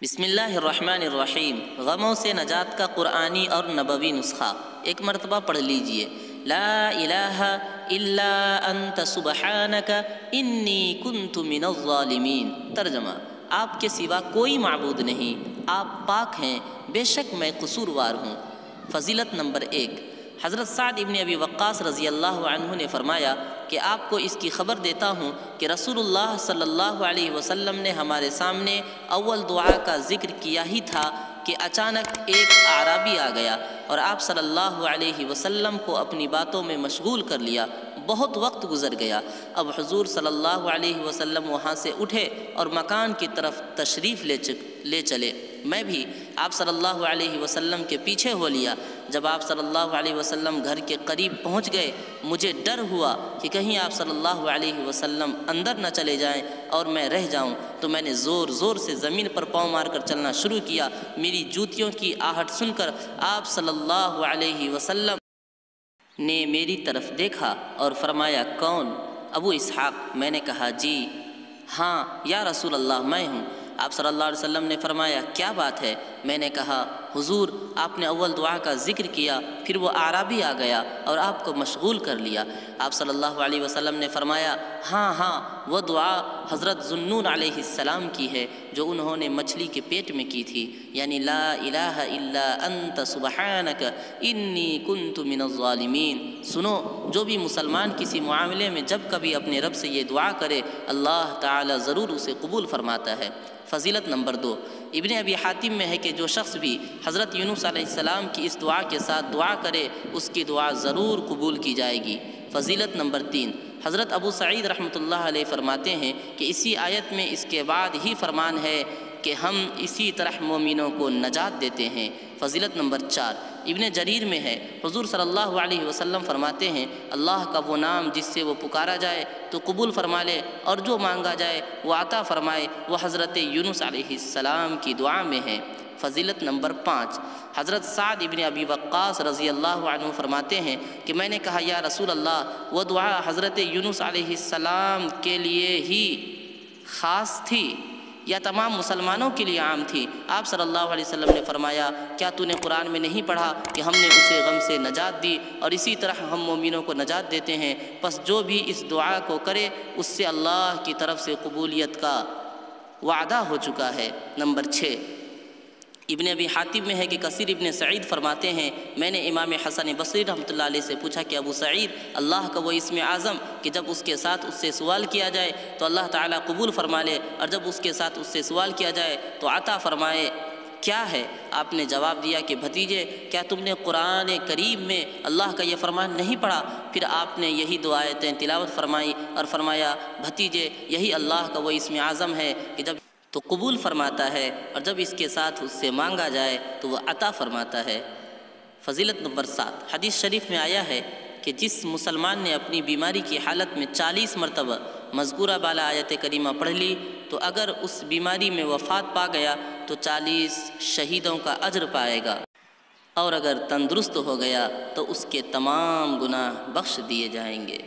بسم اللہ الرحمن الرحیم۔ غموں سے نجات کا قرآنی اور نبوی نسخہ ایک مرتبہ پڑھ لیجئے۔ لا الہ الا انت سبحانک انی کنت من الظالمین۔ ترجمہ: آپ کے سوا کوئی معبود نہیں، آپ پاک ہیں، بے شک میں قصوروار ہوں۔ فضیلت نمبر 1، حضرت سعد ابن ابی وقاص رضی اللہ عنہ نے فرمایا کہ آپ کو اس کی خبر دیتا ہوں کہ رسول اللہ صلی اللہ علیہ وسلم نے ہمارے سامنے اول دعا کا ذکر کیا ہی تھا کہ اچانک ایک اعرابی آ گیا اور آپ صلی اللہ علیہ وسلم کو اپنی باتوں میں مشغول کر لیا۔ بہت وقت گزر گیا، اب حضور صلی اللہ علیہ وسلم وہاں سے اٹھے اور مکان کی طرف تشریف لے چلے۔ میں بھی آپ صلی اللہ علیہ وسلم کے پیچھے ہو لیا۔ جب آپ صلی اللہ علیہ وسلم گھر کے قریب پہنچ گئے، مجھے ڈر ہوا کہ کہیں آپ صلی اللہ علیہ وسلم اندر نہ چلے جائیں اور میں رہ جاؤں، تو میں نے زور زور سے زمین پر پاؤں مار کر چلنا شروع کیا۔ میری جوتیوں کی آہٹ سن کر آپ صلی اللہ علیہ وسلم نے میری طرف دیکھا اور فرمایا، کون؟ ابو اسحاق۔ میں نے کہا، جی ہاں یا رسول اللہ، میں ہوں۔ آپ صلی اللہ علیہ وسلم نے فرمایا، کیا بات ہے؟ میں نے کہا، حضور آپ نے اول دعا کا ذکر کیا، پھر وہ اعرابی آ گیا اور آپ کو مشغول کر لیا۔ آپ صلی اللہ علیہ وسلم نے فرمایا، ہاں وہ دعا حضرت ذوالنون علیہ السلام کی ہے جو انہوں نے مچھلی کے پیٹ میں کی تھی، یعنی لا الہ الا انت سبحانک انی کنت من الظالمین۔ سنو، جو بھی مسلمان کسی معاملے میں جب کبھی اپنے رب سے یہ دعا کرے، اللہ تعالی ضرور اسے قبول فرماتا ہے۔ فضیلت نمبر 2، ابن ابی حاتم میں ہے کہ جو شخص بھی حضرت یونس علیہ السلام کی اس دعا کے ساتھ دعا کرے، اس کی دعا ضرور قبول کی جائے گی۔ فضیلت نمبر 3، حضرت ابو سعید رحمۃ اللہ علیہ فرماتے ہیں کہ اسی آیت میں اس کے بعد ہی فرمان ہے کہ ہم اسی طرح مومنوں کو نجات دیتے ہیں۔ فضیلت نمبر 4، ابن جریر میں ہے، حضور صلی اللہ علیہ وسلم فرماتے ہیں، اللہ کا وہ نام جس سے وہ پکارا جائے تو قبول فرما لے، اور جو مانگا جائے وہ عطا فرمائے، وہ حضرت یونس علیہ السلام کی دعا میں ہے۔ فضیلت نمبر 5، حضرت سعد ابن ابی وقاص رضی اللہ عنہ فرماتے ہیں کہ میں نے کہا، یا رسول اللہ، وہ دعا حضرت یونس علیہ السلام کے لیے ہی خاص تھی یا تمام مسلمانوں کے لیے عام تھی؟ آپ صلی اللہ علیہ وسلم نے فرمایا، کیا تو نے قرآن میں نہیں پڑھا کہ ہم نے اسے غم سے نجات دی اور اسی طرح ہم مومنوں کو نجات دیتے ہیں؟ پس جو بھی اس دعا کو کرے، اس سے اللہ کی طرف سے قبولیت کا وعدہ ہو چکا ہے۔ نمبر 6، ابن ابی حاتم میں ہے کہ کثیر ابن سعید فرماتے ہیں، میں نے امام حسن بصری رحمۃ اللہ علیہ سے پوچھا کہ ابو سعید، اللہ کا وہ اسم اعظم کہ جب اس کے ساتھ اس سے سوال کیا جائے تو اللہ تعالیٰ قبول فرما لے، اور جب اس کے ساتھ اس سے سوال کیا جائے تو عطا فرمائے، کیا ہے؟ آپ نے جواب دیا کہ بھتیجے، کیا تم نے قرآن کریم میں اللہ کا یہ فرمان نہیں پڑھا؟ پھر آپ نے یہی دو آیتیں تلاوت فرمائی اور فرمایا، بھتیجے، یہی اللہ کا وہ اسم اعظم ہے کہ جب تو قبول فرماتا ہے، اور جب اس کے ساتھ اس سے مانگا جائے تو وہ عطا فرماتا ہے۔ فضیلت نمبر 7، حدیث شریف میں آیا ہے کہ جس مسلمان نے اپنی بیماری کی حالت میں 40 مرتبہ مذکورہ بالا آیت کریمہ پڑھ لی تو اگر اس بیماری میں وفات پا گیا تو 40 شہیدوں کا اجر پائے گا، اور اگر تندرست ہو گیا تو اس کے تمام گناہ بخش دیے جائیں گے۔